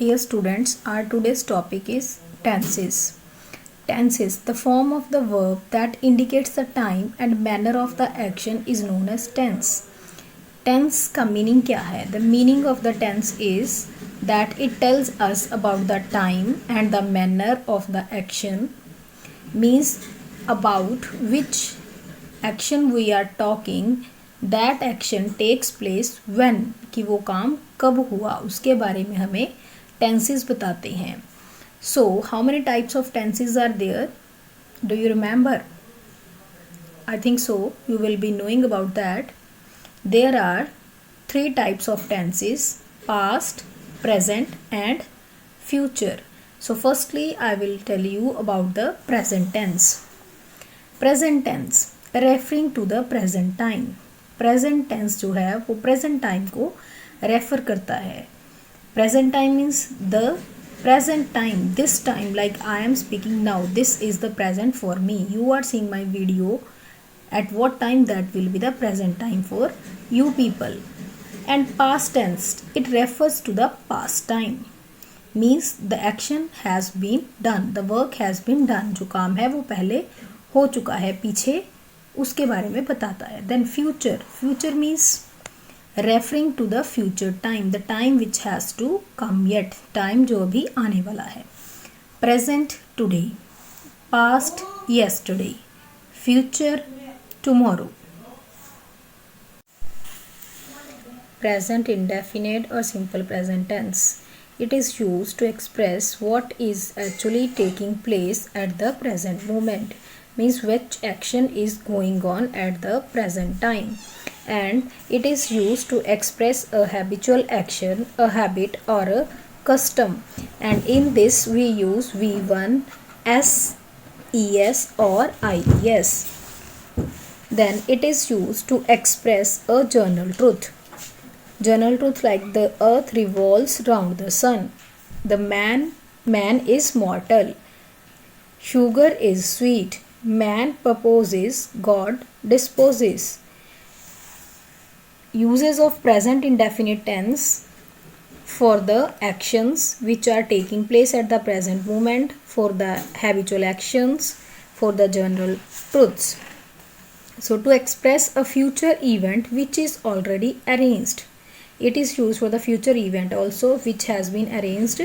Dear students, our today's topic is tenses. Tenses, the form of the verb that indicates the time and manner of the action is known as tense. Tense का meaning क्या है? The meaning of the tense is that it tells us about the time and the manner of the action, means about which action we are talking. That action takes place when, कि वो काम कब हुआ उसके बारे में हमें tenses बताते हैं. So how many types of tenses are there? Do you remember? I think so. You will be knowing about that. There are 3 types of tenses: past, present and future. So firstly I will tell you about the present tense. Present tense referring to the present time. Present tense जो है वो present time को refer करता है. Present time means the present time, this time, like I am speaking now, this is the present for me. You are seeing my video at what time, that will be the present time for you people. And past tense, it refers to the past time, means the action has been done, the work has been done. जो काम है वो पहले हो चुका है, पीछे उसके बारे में बताता है. Then future, future means referring to the future time, the time which has to come yet, time जो अभी आने वाला है. Present, today. Past, yesterday. Future, tomorrow. Present indefinite or simple present tense. It is used to express what is actually taking place at the present moment, means which action is going on at the present time. And it is used to express a habitual action, a habit or a custom. And in this we use V1, S, ES or IES. Then it is used to express a general truth. General truth like the earth revolves round the sun. The man is mortal. Sugar is sweet. Man proposes, God disposes. Uses of present indefinite tense for the actions which are taking place at the present moment, for the habitual actions, for the general truths. So to express a future event which is already arranged, it is used for the future event also which has been arranged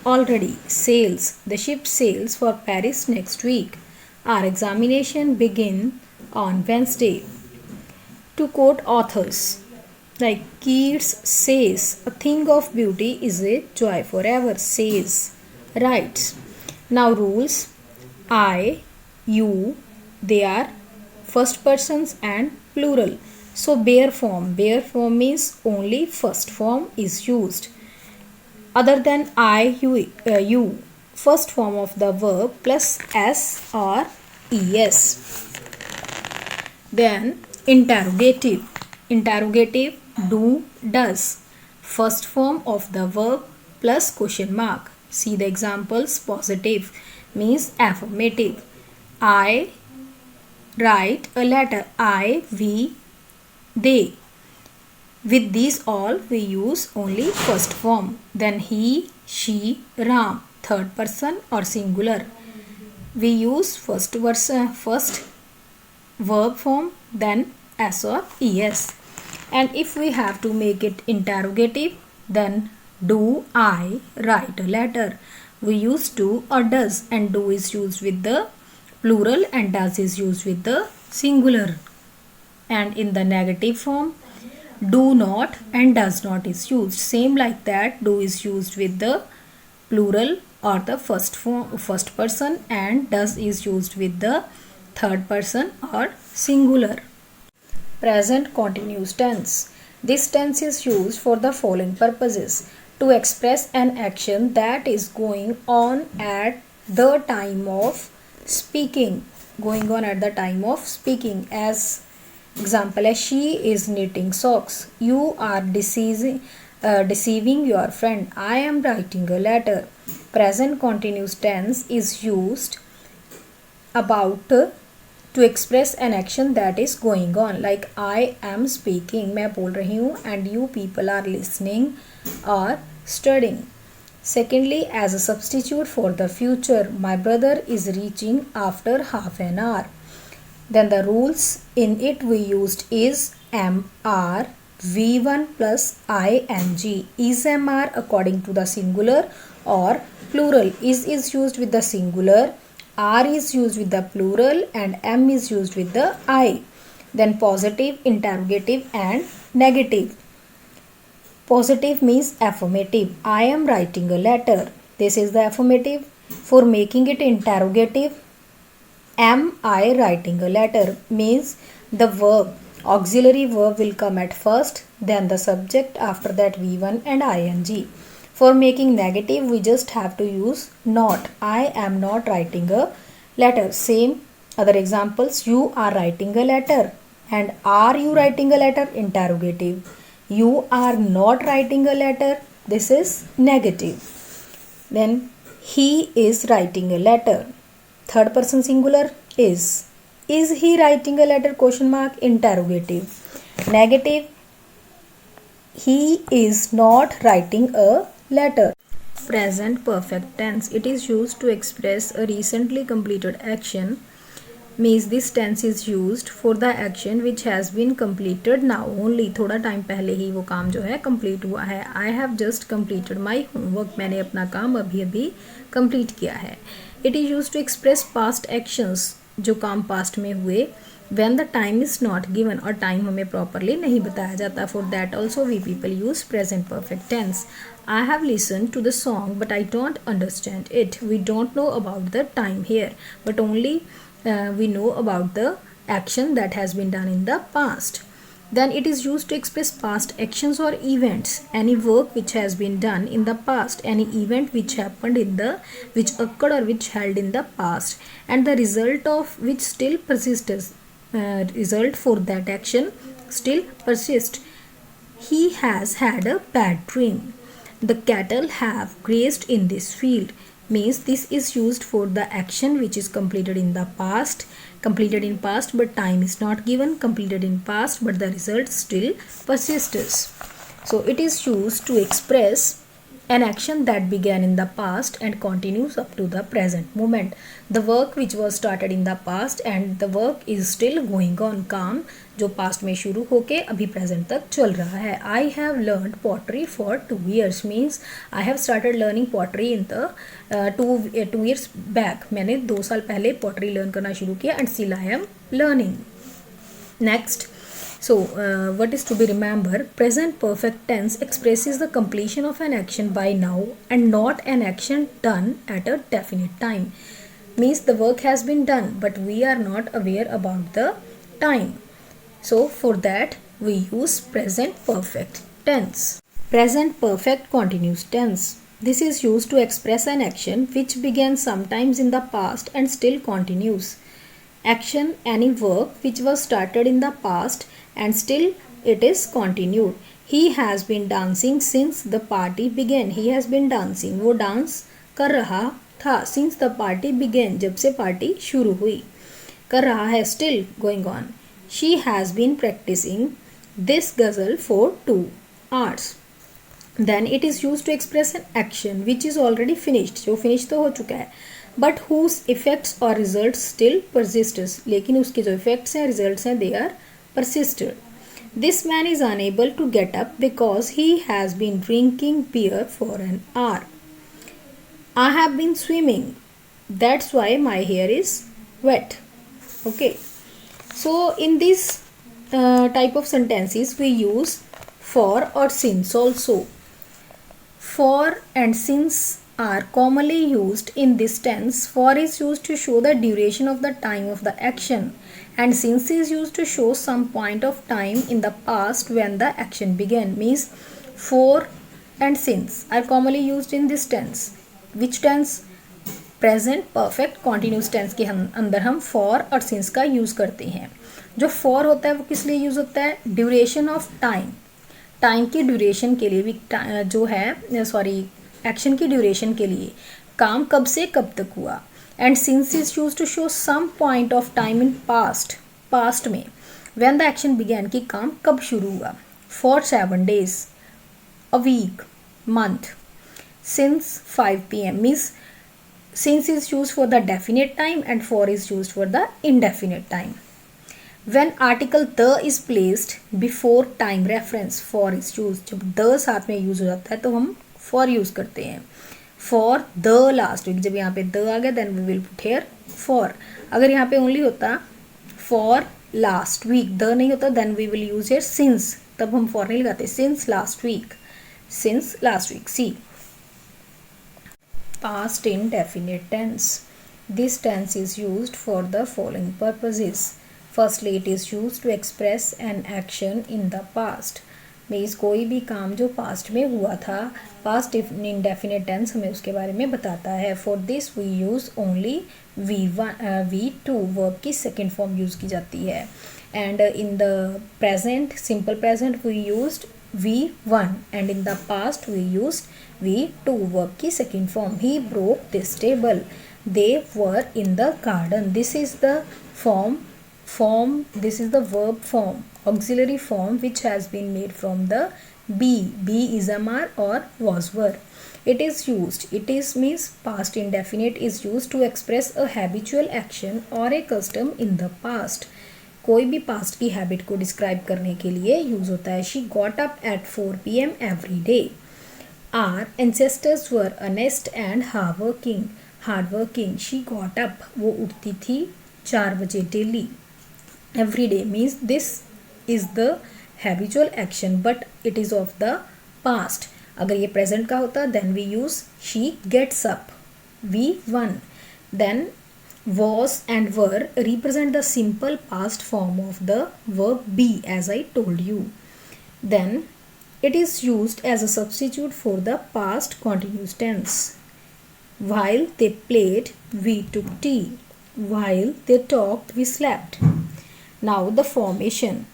already. Sails, the ship sails for Paris next week. Our examination begin on Wednesday. To quote authors, like Keats says, a thing of beauty is a joy forever. Says, writes. Now rules: I, you, they are first persons and plural. So bare form means only first form is used. Other than I, you, first form of the verb plus s or es. Then interrogative, do, does, first form of the verb plus question mark. See the examples. Positive means affirmative. I write a letter. I, we, they. With these all we use only first form. Then he, she, Ram, third person or singular. We use first verb form, then s or es. And if we have to make it interrogative, then do I write a letter, we use do or does, and do is used with the plural and does is used with the singular. And in the negative form, do not and does not is used. Same like that, do is used with the plural or the first person, and does is used with the third person or singular. Present continuous tense. This tense is used for the following purposes: to express an action that is going on at the time of speaking, as example, as she is knitting socks. You are deceiving your friend. I am writing a letter. Present continuous tense is used about to express an action that is going on, like I am speaking, मैं बोल रही हूँ, and you people are listening or studying. Secondly, as a substitute for the future, my brother is reaching after half an hour. Then the rules in it we used is MR V1 plus ing. Is MR according to the singular or plural? Is used with the singular, R is used with the plural, and M is used with the I. Then positive, interrogative, and negative. Positive means affirmative. I am writing a letter. This is the affirmative. For making it interrogative, am I writing a letter means the verb, auxiliary verb will come at first, then the subject, after that V1 and ing. For making negative, we just have to use not. I am not writing a letter. Same other examples. You are writing a letter. And are you writing a letter? Interrogative. You are not writing a letter. This is negative. Then he is writing a letter. Third person singular is. Is he writing a letter? Question mark. Interrogative. Negative. He is not writing a letter. Present perfect tense. It is used to express a recently completed action. Means this tense is used for the action which has been completed now only. थोड़ा time पहले ही वो काम जो है complete हुआ है. I have just completed my homework. मैंने अपना काम अभी अभी complete किया है. It is used to express past actions जो काम past में हुए when the time is not given और time हमें properly नहीं बताया जाता. For that also we people use present perfect tense. I have listened to the song but I don't understand it. We don't know about the time here but only we know about the action that has been done in the past. Then it is used to express past actions or events. Any work which has been done in the past, any event which happened which occurred or which held in the past, and the result of which still persists. Result for that action still persists. He has had a bad dream. The cattle have grazed in this field. Means this is used for the action which is completed in the past, completed in past but time is not given, completed in past but the result still persists. So it is used to express an action that began in the past and continues up to the present moment. The work which was started in the past and the work is still going on. काम जो past में शुरू होके अभी present तक चल रहा है. I have learned pottery for 2 years. Means I have started learning pottery in the 2 years back. मैंने 2 साल पहले pottery learn करना शुरू किया and still I am learning. Next. So, what is to be remembered? Present perfect tense expresses the completion of an action by now and not an action done at a definite time. Means the work has been done but we are not aware about the time. So, for that we use present perfect tense. Present perfect continuous tense. This is used to express an action which began sometimes in the past and still continues. Action, any work which was started in the past and still it is continued. He has been dancing since the party began. He has been dancing. वो dance कर रहा था since the party began. जब से party शुरू हुई. कर रहा है still going on. She has been practicing this ghazal for 2 hours. Then it is used to express an action which is already finished. जो finish तो हो चुका है. But whose effects or results still persists. लेकिन उसके जो effects हैं results हैं they are persisted. This man is unable to get up because he has been drinking beer for an hour. I have been swimming. That's why my hair is wet. Okay. So in this type of sentences we use for or since also. For and since are commonly used in this tense. For is used to show the duration of the time of the action and since is used to show some point of time in the past when the action began. Means for and since are commonly used in this tense. Which tense? Present perfect continuous tense के अंदर हम for और since का use करते हैं. जो for होता है वो किस लिए यूज़ होता है? Duration of time. टाइम की ड्यूरेशन के लिए भी जो है एक्शन की ड्यूरेशन के लिए काम कब से कब तक हुआ. And since is use to show some point of time in past में व्हेन द एक्शन बिगैन कि काम कब शुरू हुआ. For 7 days, a week, month. since 5 p.m. means since is used for the definite time and for is used for the indefinite time. When article the is placed before time reference, for is used. जब the साथ में use हो जाता है तो हम for use करते हैं. For the last week, जब यहाँ पे the आ गया then we will put here for. अगर यहाँ पे only होता for last week, the नहीं होता then we will use here since. तब हम for नहीं लगाते. Since last week. Since last week. See. Past indefinite tense. This tense is used for the following purposes. Firstly, it is used to express an action in the past. Means कोई भी काम जो past में हुआ था, past indefinite tense हमें उसके बारे में बताता है. For this we use only V2 verb की सेकेंड फॉर्म यूज़ की जाती है. And in the present, simple present we used V1 and in the past we used V2 verb की second form. He broke this table. They were in the garden. This is the this is the verb form, auxiliary form, which has been made from the be is amar or was were. It is used, it is means past indefinite is used to express a habitual action or a custom in the past. कोई भी past की habit को describe करने के लिए use होता है. She got up at 4 p.m. every day. Our ancestors were honest and hardworking. She got up, वो उठती थी 4 बजे daily. Every day means this is the habitual action but it is of the past. अगर ये present का होता then we use she gets up, V1. Then was and were represent the simple past form of the verb be, as I told you. Then it is used as a substitute for the past continuous tense. While they played, we took tea. While they talked, we slept. Now the formation.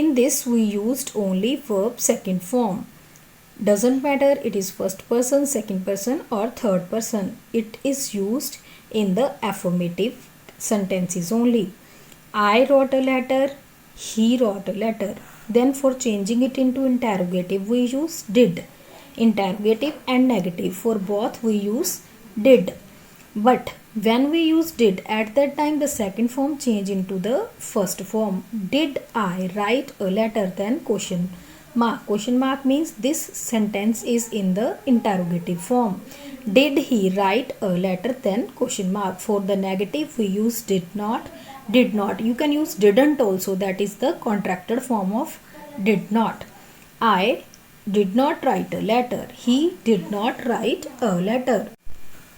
In this we used only verb second form. Doesn't matter it is first person, second person or third person. It is used in the affirmative sentences only. I wrote a letter. He wrote a letter. Then for changing it into interrogative we use did. Interrogative and negative, for both we use did. But when we use did, at that time the second form change into the first form. Did I write a letter? Then question mark. Question mark means this sentence is in the interrogative form. Did he write a letter? Then question mark. For the negative we use did not. You can use didn't also, that is the contracted form of did not. I did not write a letter. He did not write a letter.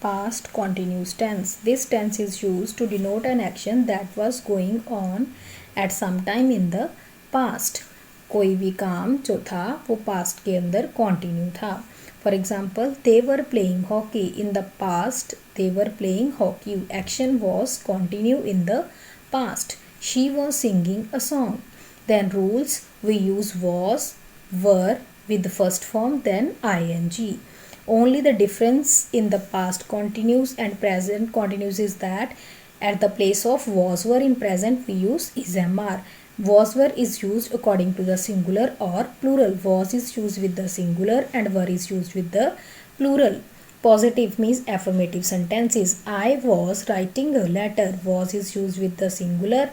Past continuous tense. This tense is used to denote an action that was going on at some time in the past. कोई भी काम जो था वो past के अंदर continue था. For example, they were playing hockey. In the past, they were playing hockey. Action was continue in the past. She was singing a song. Then rules, we use was, were with the first form, then ing. Only the difference in the past continuous and present continuous is that at the place of was were in present we use is mr. Was were is used according to the singular or plural. Was is used with the singular and were is used with the plural. Positive means affirmative sentences. I was writing a letter. Was is used with the singular.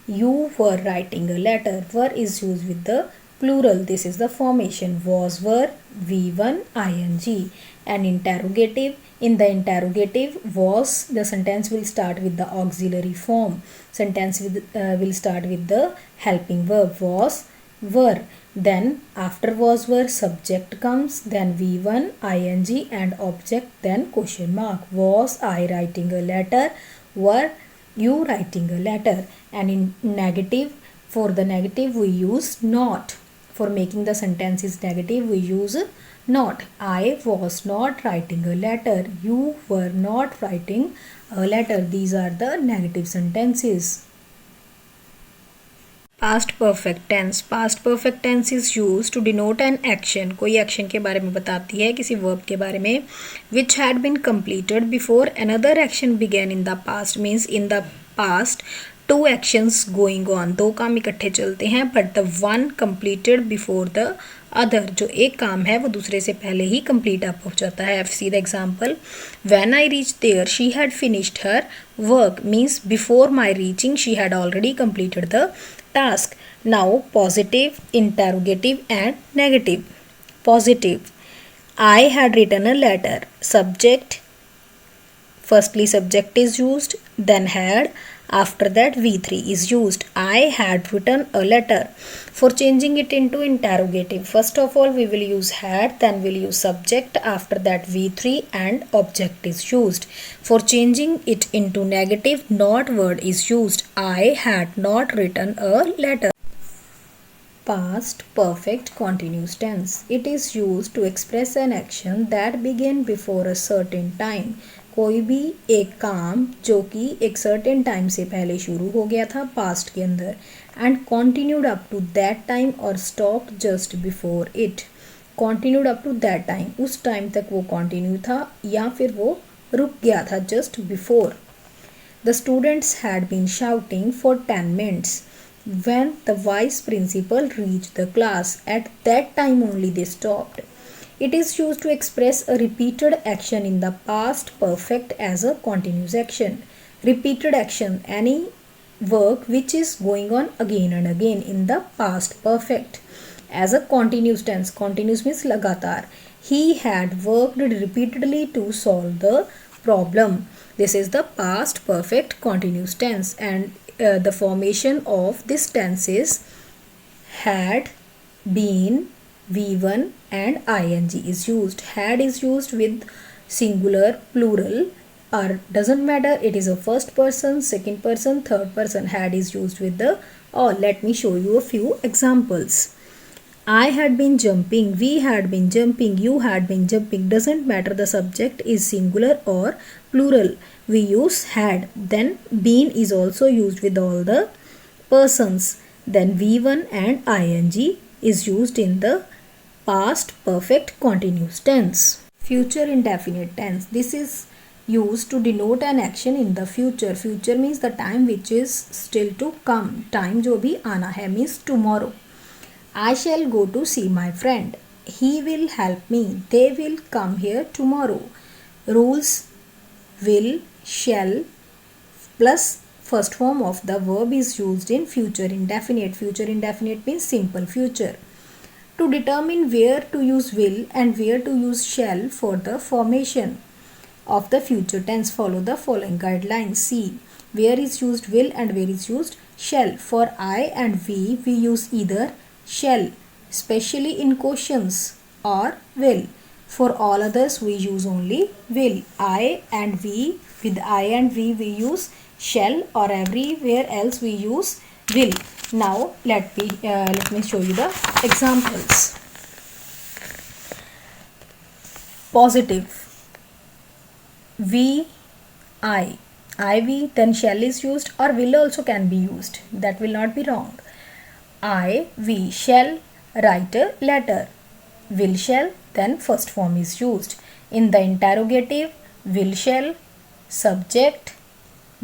You were writing a letter. Were is used with the plural. This is the formation. Was were V1 ing. And interrogative. In the interrogative was, the sentence will start with the auxiliary form. Sentence will start with the helping verb was, were. Then after was were subject comes, then V1 ing and object, then question mark. Was I writing a letter? Were you writing a letter? And in negative, for the negative we use not. For making the sentences negative we use not. I was not writing a letter. You were not writing a letter. These are the negative sentences. Past perfect tense. Past perfect tense is used to denote an action. कोई action के बारे में बताती है, किसी verb के बारे में, which had been completed before another action began in the past. Means in the past two actions going on, दो काम इकट्ठे चलते हैं, but the one completed before the other, जो एक काम है वो दूसरे से पहले ही कंप्लीट अप हो जाता है. See the example, when I reach there she had finished her work, means before my reaching she had already completed the task. Now positive, interrogative and negative. Positive, I had written a letter. Subject, firstly subject is used, then had, after that V3 is used. I had written a letter. For changing it into interrogative, first of all we will use had, then we'll use subject, after that V3 and object is used. For changing it into negative, not word is used. I had not written a letter. Past perfect continuous tense. It is used to express an action that began before a certain time. कोई भी एक काम जो कि एक certain time से पहले शुरू हो गया था पास्ट के अंदर, and continued up to that time और stop just before it. Continued up to that time, उस टाइम तक वो कॉन्टिन्यू था या फिर वो रुक गया था just before. The students had been shouting for 10 minutes. When the vice principal reached the class, at that time only they stopped. It is used to express a repeated action in the past perfect as a continuous action. Repeated action, any work which is going on again and again in the past perfect. As a continuous tense, continuous means लगातार. He had worked repeatedly to solve the problem. This is the past perfect continuous tense, and the formation of this tense is had, been, V1 and ing is used. Had is used with singular, plural, or doesn't matter, it is a first person, second person, third person. Had is used with the all. Let me show you a few examples. I had been jumping, we had been jumping, you had been jumping. Doesn't matter the subject is singular or plural, we use had. Then been is also used with all the persons. Then V1 and ing is used in the past perfect continuous tense. Future indefinite tense. This is used to denote an action in the future. Future means the time which is still to come. Time जो भी आना है means tomorrow. I shall go to see my friend. He will help me. They will come here tomorrow. Rules, will, shall plus first form of the verb is used in future indefinite. Future indefinite means simple future. To determine where to use will and where to use shall for the formation of the future tense, follow the following guidelines. See, where is used will and where is used shall. For I and we use either shall, especially in questions, or will. For all others we use only will. I and we, with I and we use shall, or everywhere else we use will. Now let me show you the examples. Positive, we, I, we, then shall is used, or will also can be used. That will not be wrong. I, we shall write a letter. Will shall, then first form is used. In the interrogative, will shall, subject,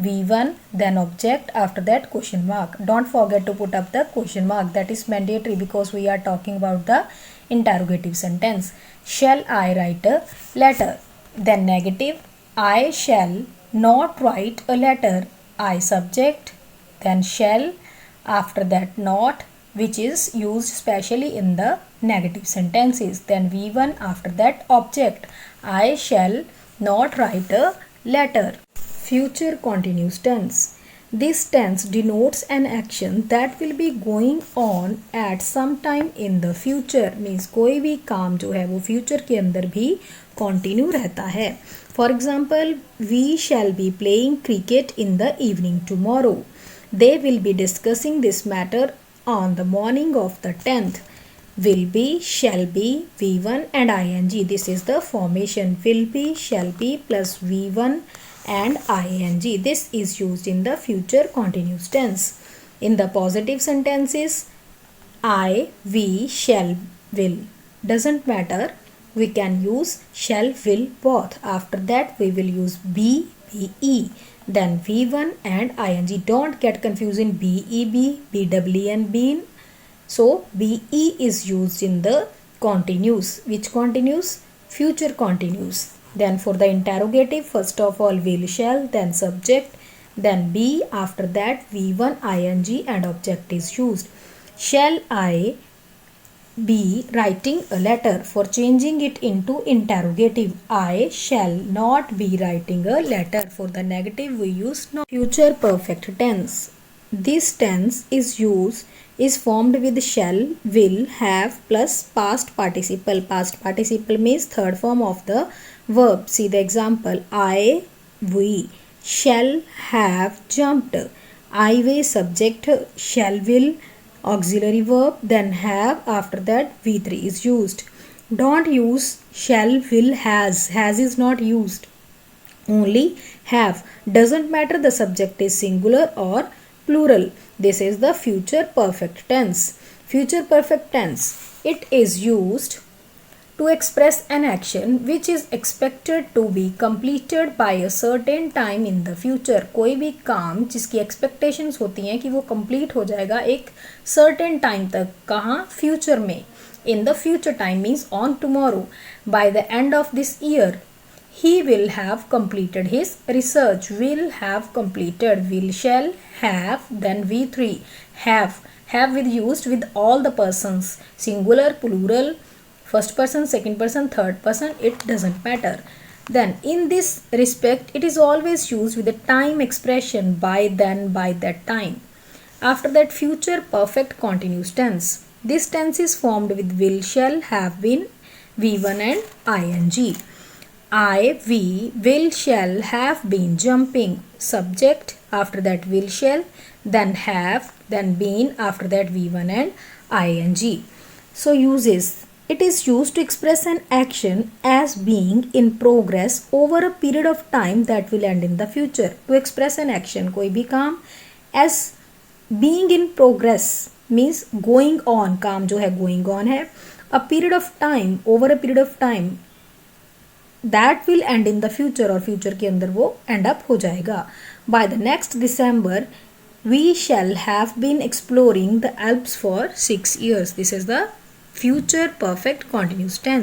V1, then object, after that question mark. Don't forget to put up the question mark. That is mandatory because we are talking about the interrogative sentence. Shall I write a letter? Then negative, I shall not write a letter. I subject, then shall, after that not, which is used specially in the negative sentences. Then V1, after that object. I shall not write a letter. Future continuous tense. This tense denotes an action that will be going on at some time in the future. Means कोई भी काम जो है वो future के अंदर भी continue रहता है. For example, we shall be playing cricket in the evening tomorrow. They will be discussing this matter on the morning of the 10th. Will be, shall be, V1 and ing. This is the formation. Will be, shall be plus V1 and ing. This is used in the future continuous tense. In the positive sentences, I, we, shall, will. Doesn't matter. We can use shall, will both. After that we will use be, then V1 and ing. Don't get confused in BEB, BW and BEN. So BE is used in the continuous. Which continuous? Future continuous. Then for the interrogative, first of all will, shall, then subject, then be, after that V1 ing and object is used. Shall I be writing a letter? For changing it into interrogative, I shall not be writing a letter. For the negative we use not. Future perfect tense. This tense is formed with shall, will, have plus past participle. Past participle means third form of the verb. See the example. We shall have jumped. I way subject, shall will auxiliary verb, then have, after that V3 is used. Don't use shall, will, has. Has is not used. Only have. Doesn't matter the subject is singular or plural. This is the future perfect tense. Future perfect tense. It is used to express an action which is expected to be completed by a certain time in the future. कोई भी काम जिसकी expectations होती हैं कि वो complete हो जाएगा एक certain time तक, कहाँ? Future में. In the future time means on tomorrow. By the end of this year, he will have completed his research. Will have completed. Will, shall, have, then V3. Have. Have with used with all the persons. Singular, plural, first person, second person, third person, it doesn't matter. Then in this respect, it is always used with the time expression by, then, by that time. After that, future perfect continuous tense. This tense is formed with will, shall, have been, V1 and ing. We will, shall, have been jumping. Subject, after that will, shall, then have, then been, after that V1 and ing. So uses. It is used to express an action as being in progress over a period of time that will end in the future. To express an action, कोई भी काम as being in progress means going on. काम जो है going on है. A period of time, over a period of time that will end in the future और future के अंदर वो end up हो जाएगा. By the next December, we shall have been exploring the Alps for 6 years. This is the future perfect continuous tense.